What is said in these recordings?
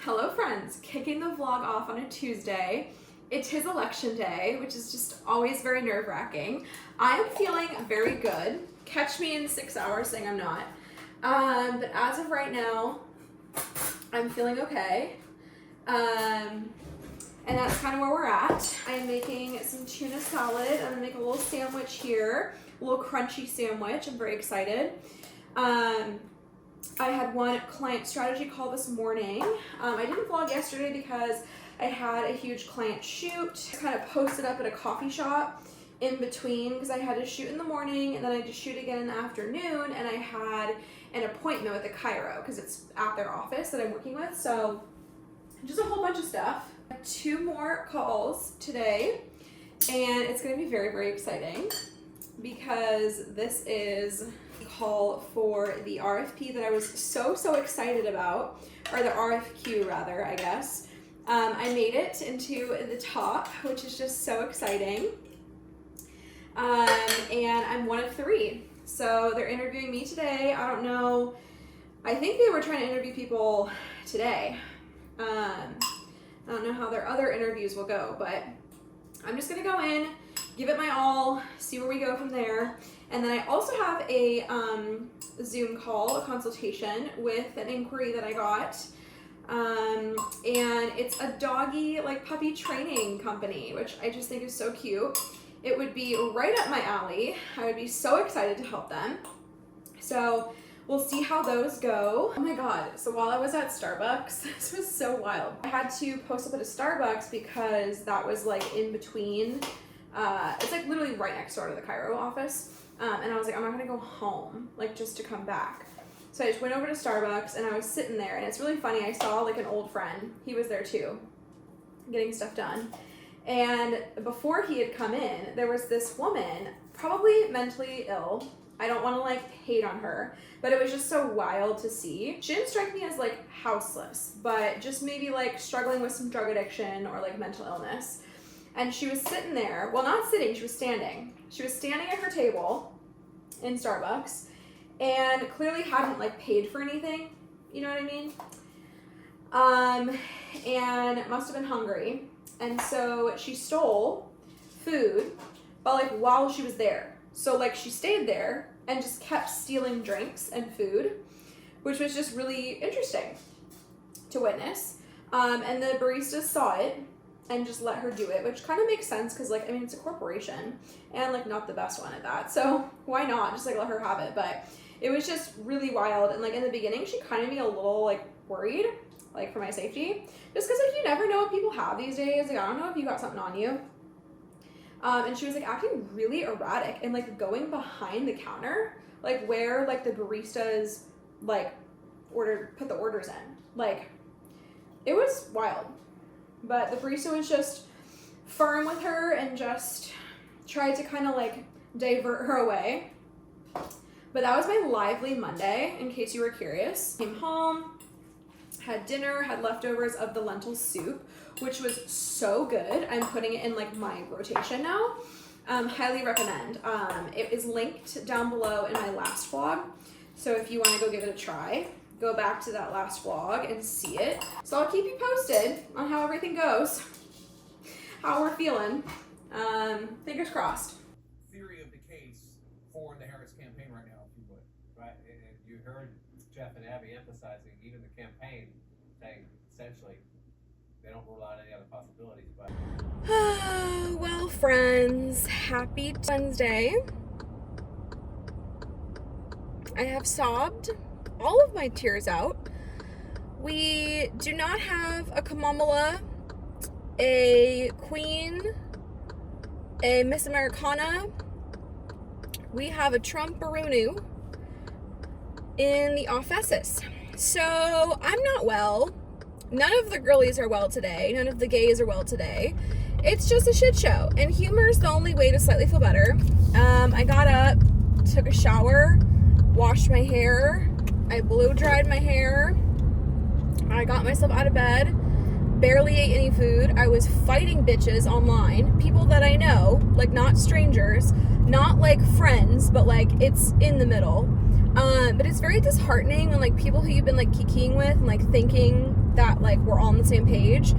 Hello friends, kicking the vlog off on a Tuesday. It is election day, which is just always very nerve-wracking. I'm feeling very good. Catch me in 6 hours saying I'm not. But as of right now, I'm feeling okay. And that's kind of where we're at. I'm making some tuna salad. I'm gonna make a little sandwich here, a little crunchy sandwich. I'm very excited. I had one client strategy call this morning. I didn't vlog yesterday because I had a huge client shoot. I kind of posted up at a coffee shop in between because I had to shoot in the morning and then I had to shoot again in the afternoon, and I had an appointment with a chiro because it's at their office that I'm working with. So just a whole bunch of stuff. 2 more calls today, and it's going to be very, very exciting because this is a call for the RFP that I was so excited about, or the RFQ rather, I guess. I made it into the top, which is just so exciting. And I'm one of 3. So they're interviewing me today. I don't know. I think they were trying to interview people today. I don't know how their other interviews will go, but I'm just gonna go in, give it my all, see where we go from there. And then I also have a Zoom call, a consultation with an inquiry that I got. And it's a doggy, like puppy training company, which I just think is so cute. It would be right up my alley. I would be so excited to help them. So we'll see how those go. Oh my God, so while I was at Starbucks, this was so wild. I had to post up at a Starbucks because that was like in between, it's like literally right next door to the chiro office. And I was like, I'm not gonna go home, like just to come back. So I just went over to Starbucks and I was sitting there, and it's really funny. I saw like an old friend, he was there too, getting stuff done. And before he had come in, there was this woman, probably mentally ill. I don't want to like hate on her, but it was just so wild to see. She didn't strike me as like houseless, but just maybe like struggling with some drug addiction or like mental illness. And she was sitting there, well, not sitting, she was standing. She was standing at her table in Starbucks and clearly hadn't like paid for anything, you know what I mean? And must have been hungry. And so she stole food, but like while she was there. So like she stayed there and just kept stealing drinks and food, which was just really interesting to witness. And the baristas saw it and just let her do it, which kind of makes sense because like, I mean, it's a corporation and like not the best one at that. So why not just like let her have it? But it was just really wild. And like in the beginning, she kind of made me a little like worried, like for my safety, just because like you never know what people have these days. Like I don't know if you got something on you. And she was like acting really erratic and like going behind the counter, like where like the baristas like put the orders in. Like it was wild. But the barista was just firm with her and just tried to kind of like divert her away. But that was my lively Monday, in case you were curious. Came home, had dinner, had leftovers of the lentil soup, which was so good. I'm putting it in like my rotation now. Highly recommend. It is linked down below in my last vlog. So if you want to go give it a try, go back to that last vlog and see it. So I'll keep you posted on how everything goes, how we're feeling. Fingers crossed. Theory of the case for the Harris campaign right now, if you would, right? And you heard Jeff and Abby emphasizing, even the campaign saying essentially they don't rule out any other possibilities. But well, friends, happy Wednesday. I have sobbed all of my tears out. We do not have a Kamala, a Queen, a Miss Americana. We have a Trump Barunu in the offices. So I'm not well. None of the girlies are well today. None of the gays are well today. It's just a shit show. And humor is the only way to slightly feel better. I got up, took a shower, washed my hair. I blow dried my hair. I got myself out of bed. Barely ate any food. I was fighting bitches online. People that I know, like not strangers, not like friends, but like it's in the middle. But it's very disheartening when like people who you've been like kikiing with and like thinking that like we're all on the same page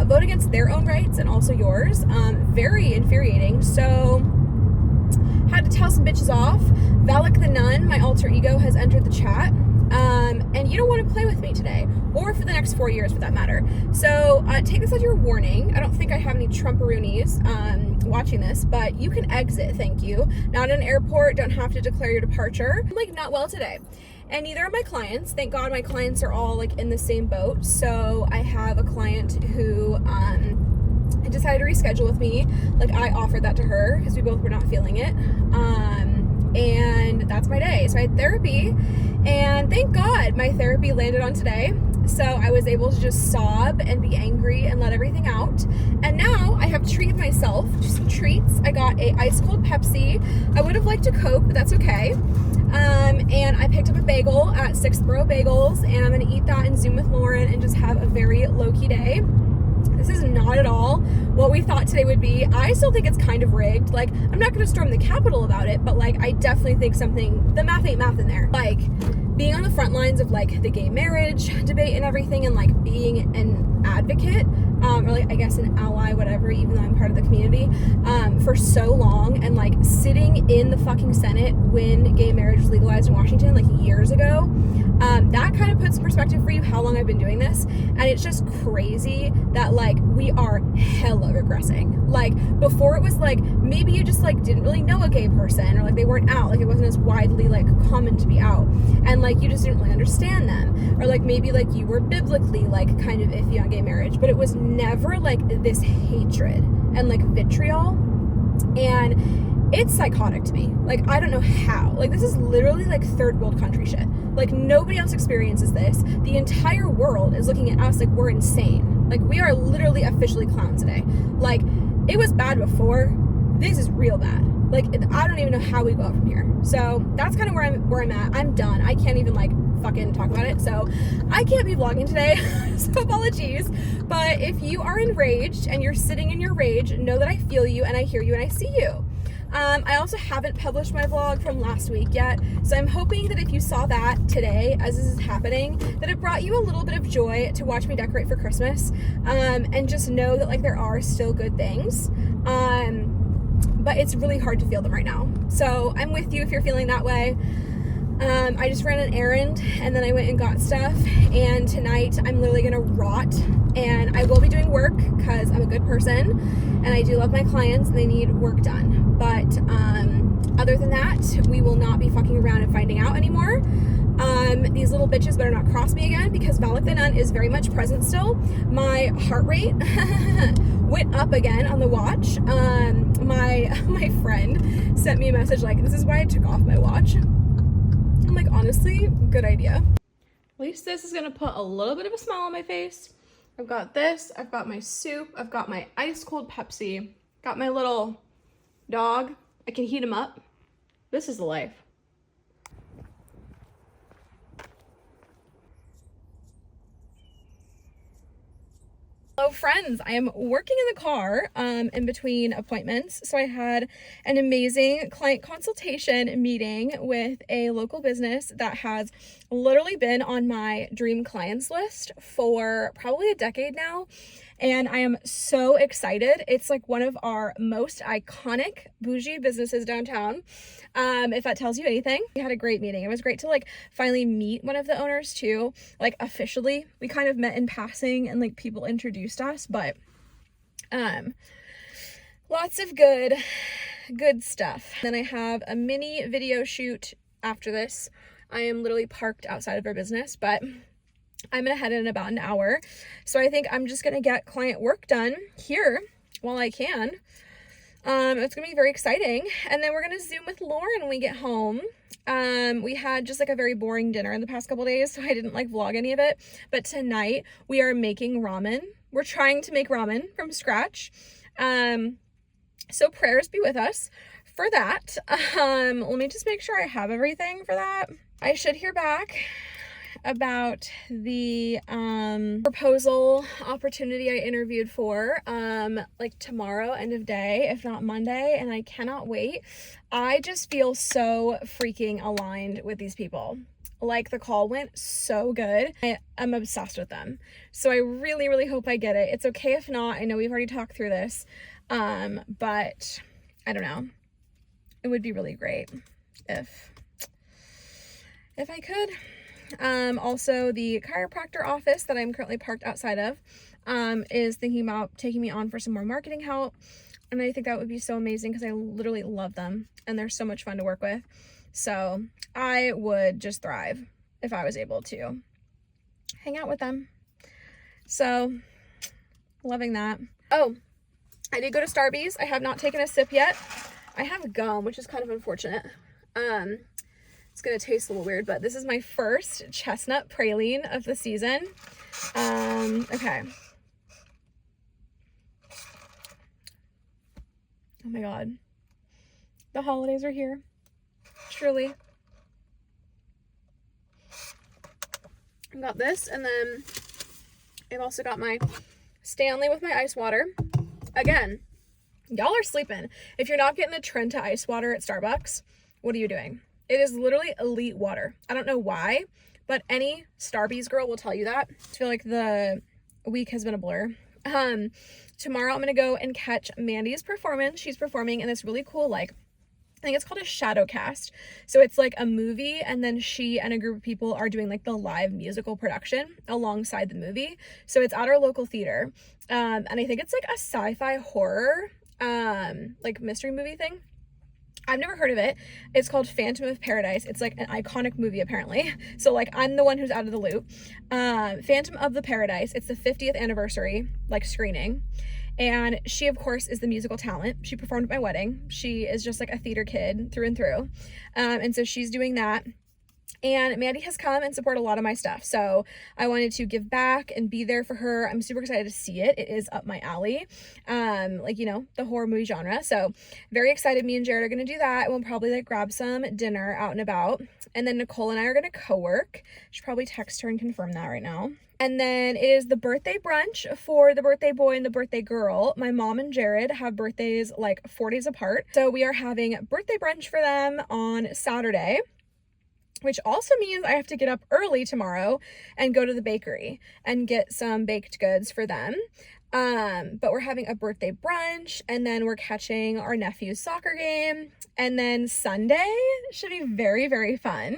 vote against their own rights and also yours. Very infuriating. So had to tell some bitches off. Valak the Nun, my alter ego, has entered the chat. And you don't want to play with me today, or for the next 4 years for that matter. So take this as your warning. I don't think I have any Trumperoonies watching this, but you can exit, thank you. Not in an airport, don't have to declare your departure. I'm like not well today. And neither are my clients. Thank God my clients are all like in the same boat. So I have a client who decided to reschedule with me. Like I offered that to her because we both were not feeling it. And that's my day. So I had therapy, and thank God my therapy landed on today. So I was able to just sob and be angry and let everything out. And now I have treated myself to some treats. I got a ice cold Pepsi. I would have liked a Coke, but that's okay. And I picked up a bagel at 6th Borough Bagels, and I'm gonna eat that and Zoom with Lauren and just have a very low-key day. This is not at all what we thought today would be. I still think it's kind of rigged. Like, I'm not going to storm the Capitol about it, but like, I definitely think the math ain't math in there. Like, being on the front lines of like the gay marriage debate and everything, and like being an advocate, or like, I guess an ally, whatever, even though I'm part of the community, for so long, and like sitting in the fucking Senate when gay marriage was legalized in Washington, like years ago, that kind of puts in perspective for you how long I've been doing this. And it's just crazy that like we are hella regressing. Like before it was like maybe you just like didn't really know a gay person, or like they weren't out, like it wasn't as widely like common to be out, and like you just didn't really understand them, or like maybe like you were biblically like kind of iffy on gay marriage, but it was never like this hatred and like vitriol. And it's psychotic to me. Like, I don't know how. Like, this is literally like third world country shit. Like, nobody else experiences this. The entire world is looking at us like we're insane. Like, we are literally officially clowns today. Like, it was bad before. This is real bad. Like, I don't even know how we go up from here. So that's kind of where I'm at. I'm done. I can't even like fucking talk about it. So I can't be vlogging today. So apologies. But if you are enraged and you're sitting in your rage, know that I feel you and I hear you and I see you. I also haven't published my vlog from last week yet, so I'm hoping that if you saw that today, as this is happening, that it brought you a little bit of joy to watch me decorate for Christmas, and just know that like there are still good things, but it's really hard to feel them right now. So I'm with you if you're feeling that way. I just ran an errand, and then I went and got stuff, and tonight I'm literally gonna rot, and I will be doing work because I'm a good person and I do love my clients and they need work done, but other than that, we will not be fucking around and finding out anymore. These little bitches better not cross me again, because Valak the Nun is very much present still. My heart rate went up again on the watch. My friend sent me a message like, this is why I took off my watch. I'm like, honestly, good idea. At least this is gonna put a little bit of a smile on my face. I've got this, I've got my soup, I've got my ice cold Pepsi, got my little dog. I can heat him up. This is the life. Hello friends, I am working in the car in between appointments. So I had an amazing client consultation meeting with a local business that has literally been on my dream clients list for probably a decade now. And I am so excited. It's like one of our most iconic bougie businesses downtown. If that tells you anything. We had a great meeting. It was great to like finally meet one of the owners too, like officially. We kind of met in passing and like people introduced us, but lots of good stuff. Then I have a mini video shoot after this. I am literally parked outside of their business, but I'm gonna head in about an hour. So I think I'm just gonna get client work done here while I can. It's gonna be very exciting. And then we're gonna Zoom with Lauren when we get home. We had just like a very boring dinner in the past couple days, so I didn't like vlog any of it. But tonight we are making ramen. We're trying to make ramen from scratch. So prayers be with us for that. Let me just make sure I have everything for that. I should hear back about the proposal opportunity I interviewed for like tomorrow, end of day, if not Monday, and I cannot wait. I just feel so freaking aligned with these people. Like, the call went so good. I'm obsessed with them. So I really, really hope I get it. It's okay if not. I know we've already talked through this. But I don't know. It would be really great if I could. Also, the chiropractor office that I'm currently parked outside of is thinking about taking me on for some more marketing help. And I think that would be so amazing because I literally love them and they're so much fun to work with. So I would just thrive if I was able to hang out with them. So loving that. Oh, I did go to Starbucks. I have not taken a sip yet. I have gum, which is kind of unfortunate. It's gonna taste a little weird, but this is my first chestnut praline of the season. Okay. Oh my God. The holidays are here. Truly. I've got this, and then I've also got my Stanley with my ice water. Again, y'all are sleeping. If you're not getting the Trenta ice water at Starbucks, what are you doing? It is literally elite water. I don't know why, but any Starbucks girl will tell you that. I feel like the week has been a blur. Tomorrow I'm gonna go and catch Mandy's performance. She's performing in this really cool, like, I think it's called a shadow cast. So it's like a movie, and then she and a group of people are doing like the live musical production alongside the movie. So it's at our local theater. And I think it's like a sci-fi horror, like mystery movie thing. I've never heard of it. It's called Phantom of Paradise. It's like an iconic movie apparently. So like I'm the one who's out of the loop. Phantom of the Paradise. It's the 50th anniversary like screening. And she, of course, is the musical talent. She performed at my wedding. She is just like a theater kid through and through. And so she's doing that. And Mandy has come and supported a lot of my stuff. So I wanted to give back and be there for her. I'm super excited to see it. It is up my alley. Like, you know, the horror movie genre. So very excited. Me and Jared are going to do that. We'll probably like grab some dinner out and about. And then Nicole and I are going to co-work. Should probably text her and confirm that right now. And then it is the birthday brunch for the birthday boy and the birthday girl. My mom and Jared have birthdays like 4 days apart. So we are having birthday brunch for them on Saturday, which also means I have to get up early tomorrow and go to the bakery and get some baked goods for them. But we're having a birthday brunch, and then we're catching our nephew's soccer game. And then Sunday should be very, very fun,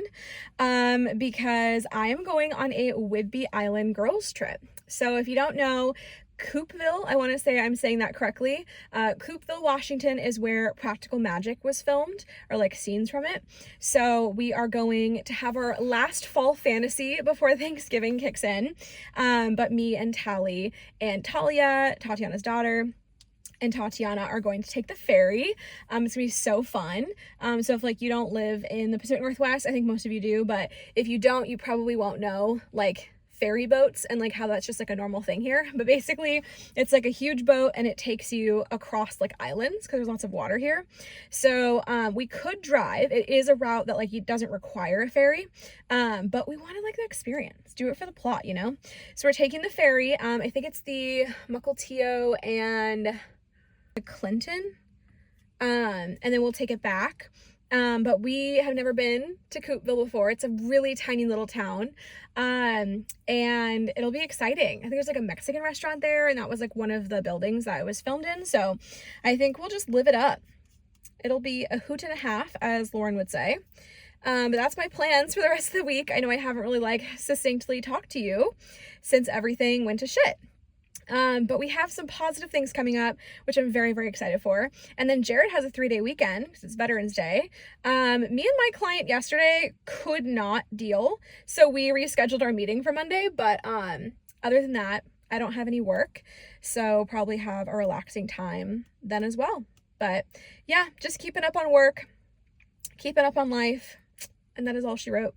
because I am going on a Whidbey Island girls trip. So if you don't know, Coupeville, I want to say I'm saying that correctly. Coupeville, Washington is where Practical Magic was filmed, or like scenes from it. So we are going to have our last fall fantasy before Thanksgiving kicks in. But me and Tally and Talia, Tatiana's daughter, and Tatiana are going to take the ferry. It's gonna be so fun. So if like you don't live in the Pacific Northwest, I think most of you do, but if you don't, you probably won't know like ferry boats and like how that's just like a normal thing here. But basically it's like a huge boat and it takes you across like islands because there's lots of water here. So we could drive. It is a route that like it doesn't require a ferry, but we wanted like the experience, do it for the plot, you know. So we're taking the ferry. I think it's the Mukilteo and the Clinton, and then we'll take it back. But we have never been to Coupeville before. It's a really tiny little town. And it'll be exciting. I think there's like a Mexican restaurant there, and that was like one of the buildings that I was filmed in. So I think we'll just live it up. It'll be a hoot and a half, as Lauren would say. But that's my plans for the rest of the week. I know I haven't really like succinctly talked to you since everything went to shit. But we have some positive things coming up, which I'm very, very excited for. And then Jared has a 3-day weekend because it's Veterans Day. Me and my client yesterday could not deal, so we rescheduled our meeting for Monday. But other than that, I don't have any work, so probably have a relaxing time then as well. But yeah, just keeping up on work, keeping up on life, and that is all she wrote.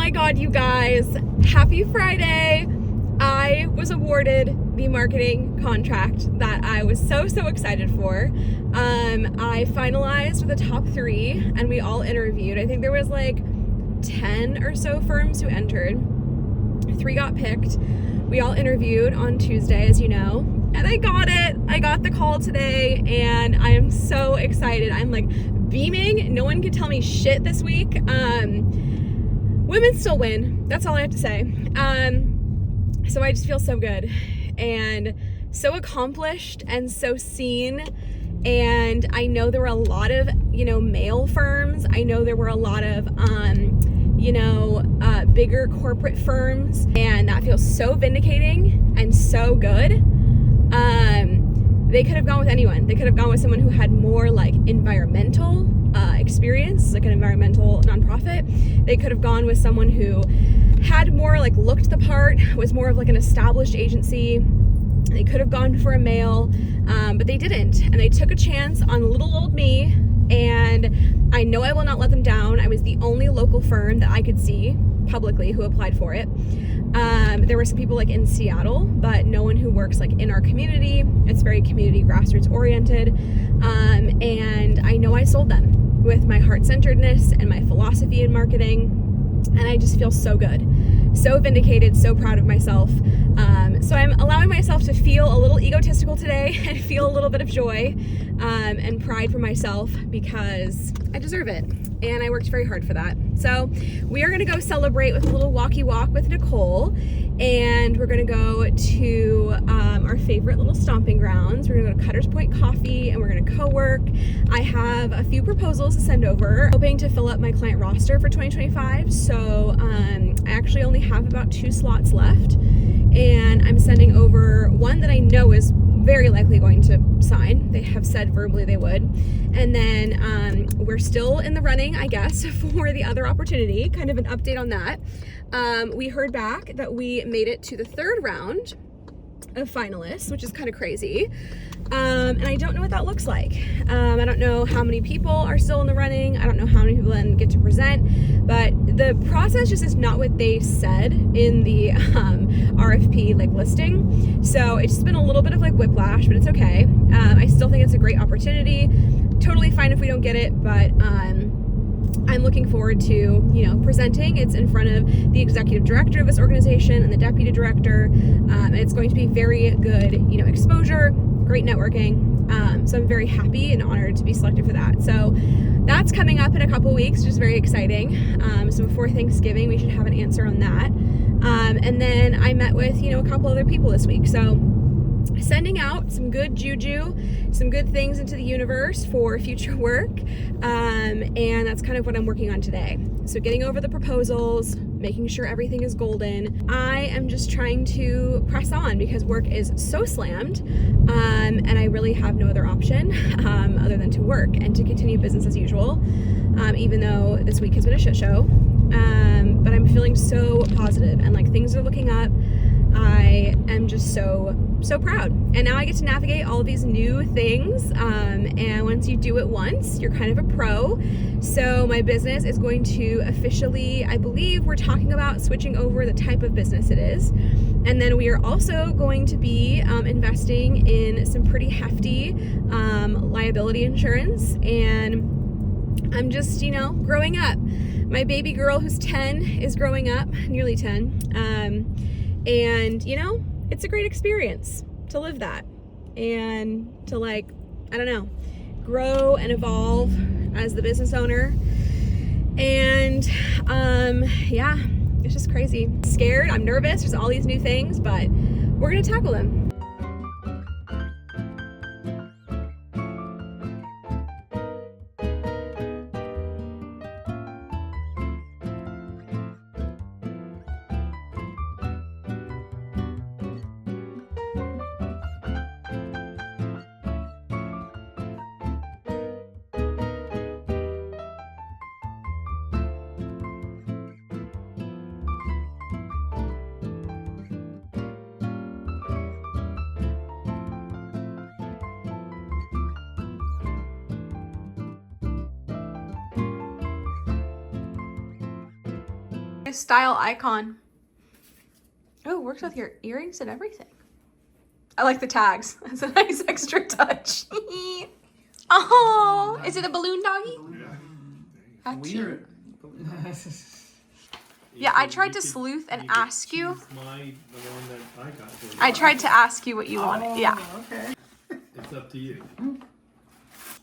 my God, you guys, happy Friday. I was awarded the marketing contract that I was so excited for. I finalized with the top 3 and we all interviewed. I think there was like 10 or so firms who entered. 3 got picked. We all interviewed on Tuesday, as you know, and I got it. I got the call today and I am so excited. I'm like beaming. No one can tell me shit this week. Women still win. That's all I have to say. So I just feel so good and so accomplished and so seen. And I know there were a lot of, male firms. I know there were a lot of, bigger corporate firms, and that feels so vindicating and so good. They could have gone with anyone. They could have gone with someone who had more like environmental experience, like an environmental nonprofit. They could have gone with someone who had more like looked the part, was more of like an established agency. They could have gone for a male, but they didn't. And they took a chance on little old me, and I know I will not let them down. I was the only local firm that I could see publicly who applied for it. There were some people like in Seattle, but no one who works like in our community. It's very community grassroots oriented. And I know I sold them with my heart-centeredness and my philosophy in marketing. And I just feel so good, so vindicated, so proud of myself. So I'm allowing myself to feel a little egotistical today and feel a little bit of joy and pride for myself because I deserve it. And I worked very hard for that. So we are gonna go celebrate with a little walkie walk with Nicole, and we're gonna go to our favorite little stomping grounds. We're gonna go to Cutter's Point Coffee and we're gonna co-work. I have a few proposals to send over, hoping to fill up my client roster for 2025. So I actually only have about 2 slots left, and I'm sending over one that I know is very likely going to sign. They have said verbally they would. And then we're still in the running, I guess, for the other opportunity. Kind of an update on that. We heard back that we made it to the 3rd round of finalists, which is kind of crazy. And I don't know what that looks like. I don't know how many people are still in the running. I don't know how many people then get to present, but the process just is not what they said in the RFP like listing. So it's just been a little bit of like whiplash, but it's okay. I still think it's a great opportunity. Totally fine if we don't get it, but I'm looking forward to, presenting. It's in front of the executive director of this organization and the deputy director. And it's going to be very good, exposure, great networking. So I'm very happy and honored to be selected for that. So that's coming up in a couple weeks, which is very exciting. So before Thanksgiving, we should have an answer on that. And then I met with, a couple other people this week. So sending out some good juju, some good things into the universe for future work. And that's kind of what I'm working on today. So getting over the proposals, making sure everything is golden. I am just trying to press on because work is so slammed. And I really have no other option other than to work and to continue business as usual, even though this week has been a shit show. But I'm feeling so positive and like things are looking up. I am just so proud. And now I get to navigate all these new things. And once you do it once, you're kind of a pro. So my business is going to officially, I believe we're talking about switching over the type of business it is. And then we are also going to be investing in some pretty hefty liability insurance. And I'm just, growing up. My baby girl who's 10 is growing up, nearly 10. And, it's a great experience to live that and to grow and evolve as the business owner. And, it's just crazy. Scared, I'm nervous, there's all these new things, but we're gonna tackle them. Style icon. Oh, works with your earrings and everything. I like the tags. That's a nice extra touch. Oh, is it a balloon doggy? How cute. Yeah, I tried to sleuth and ask you. I tried to ask you what you wanted. Yeah. Okay. It's up to you.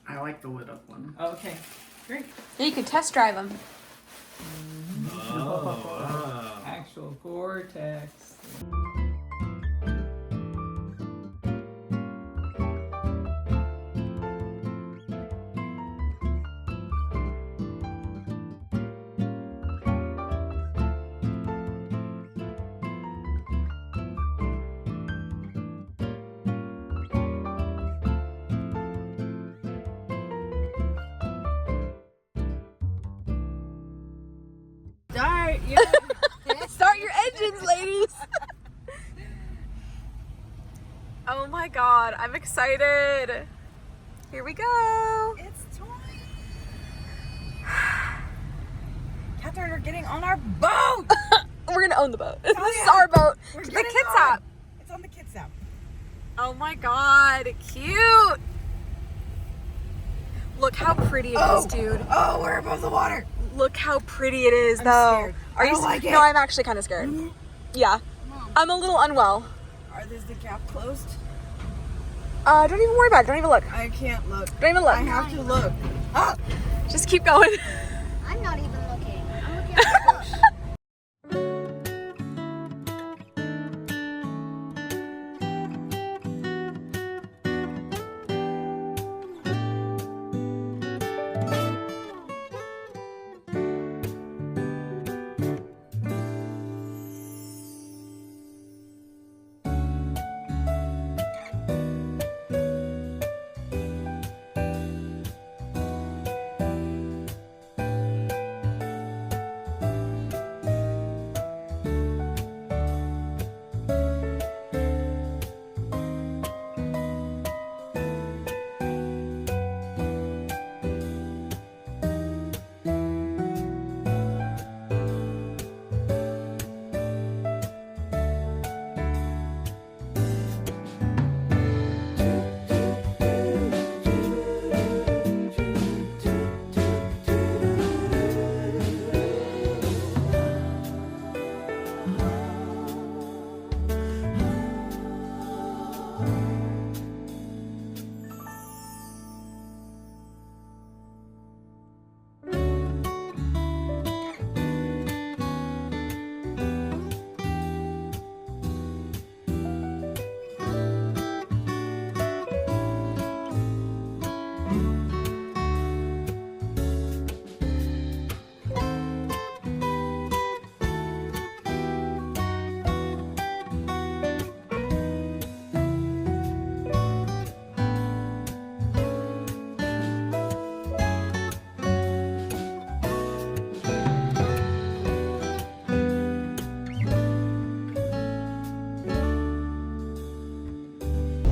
I like the lit up one. Okay. Great. Yeah, you could test drive them. Oh, wow. Actual Gore-Tex. Start Start your engines, ladies. Oh my god, I'm excited. Here we go. It's time. Catherine, we're getting on our boat. We're gonna own the boat. This is yeah. our boat. We're The getting kids' on. app. It's on the kids app. Oh my god, cute. Look how pretty it is, dude. Oh, we're above the water. Look how pretty it is, I'm though. scared. Are I you? don't like it. No, I'm actually kind of scared. Yeah, I'm a little unwell. Is the gap closed? Don't even worry about it. Don't even look. I can't look. Don't even look. I have to look. Ah! Just keep going. I'm not even looking. I'm looking at the bush.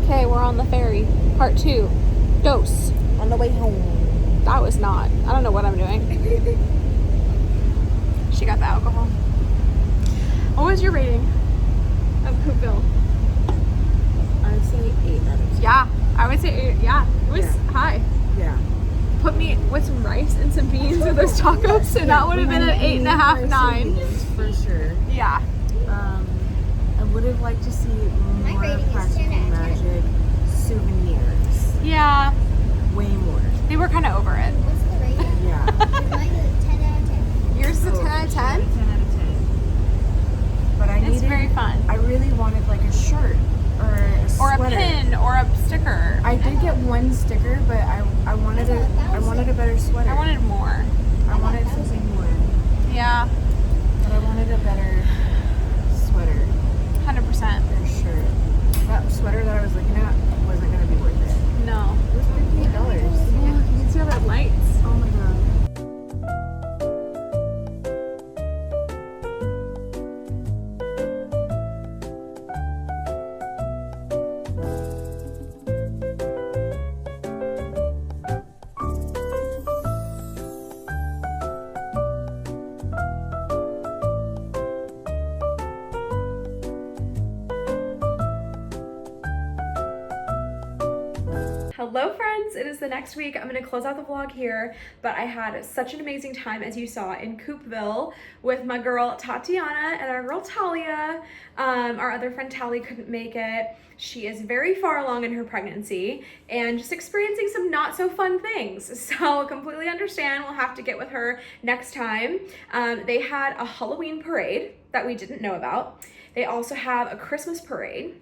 Okay, we're on the ferry. Part 2. Dose. On the way home. That was not. I don't know what I'm doing. She got the alcohol. What was your rating of Coupeville? I would say 8 out of 10. Yeah, I would say 8. Yeah, it was Yeah. high. Yeah. Put me with some rice and some beans with those tacos, and that would have been an 8.5, 9. For sure. Yeah. I would have liked to see My more rating is 10 practical out of 10. magic souvenirs. Yeah, Way more. they were kind of over it. What's the rating? Yeah. Mine is 10 out of 10. Yours is a 10 out of 10? 10 out of 10. But I It's needed, very fun. I really wanted like a shirt or a Or a sweater. pin, or a sticker. I did get one sticker, but I wanted a better sweater. I wanted more. I wanted something more, Yeah, but I wanted a better sweater 100%. or shirt. That sweater that I was looking at wasn't gonna be worth it. No. It was $58. You can see all that lights. Oh my god. friends, it is the next week. I'm gonna close out the vlog here, but I had such an amazing time, as you saw, in Coupeville with my girl Tatiana and our girl Talia. Our other friend Tally couldn't make it. She is very far along in her pregnancy and just experiencing some not so fun things. So completely understand, we'll have to get with her next time. They had a Halloween parade that we didn't know about. They also have a Christmas parade.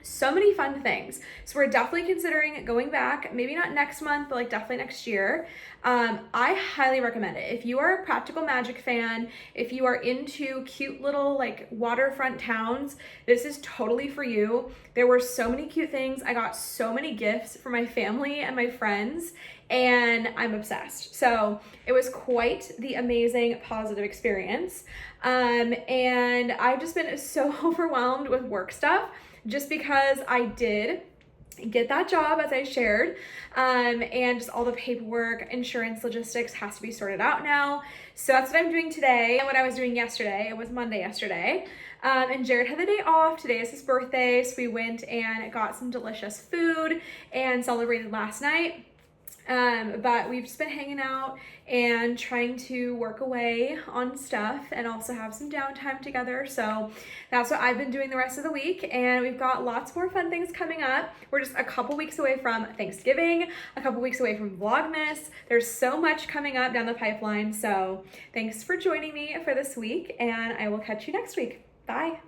So many fun things. So we're definitely considering going back, maybe not next month, but like definitely next year. I highly recommend it. If you are a practical magic fan, if you are into cute little like waterfront towns, this is totally for you. There were so many cute things. I got so many gifts for my family and my friends, and I'm obsessed. So it was quite the amazing positive experience. And I've just been so overwhelmed with work stuff, just because I did get that job, as I shared, and just all the paperwork, insurance, logistics has to be sorted out now. So that's what I'm doing today and what I was doing yesterday. It was Monday yesterday. And Jared had the day off. Today is his birthday, so we went and got some delicious food and celebrated last night. But we've just been hanging out and trying to work away on stuff and also have some downtime together. So that's what I've been doing the rest of the week, and we've got lots more fun things coming up. We're just a couple weeks away from Thanksgiving, a couple weeks away from Vlogmas. There's so much coming up down the pipeline. So thanks for joining me for this week, and I will catch you next week. Bye.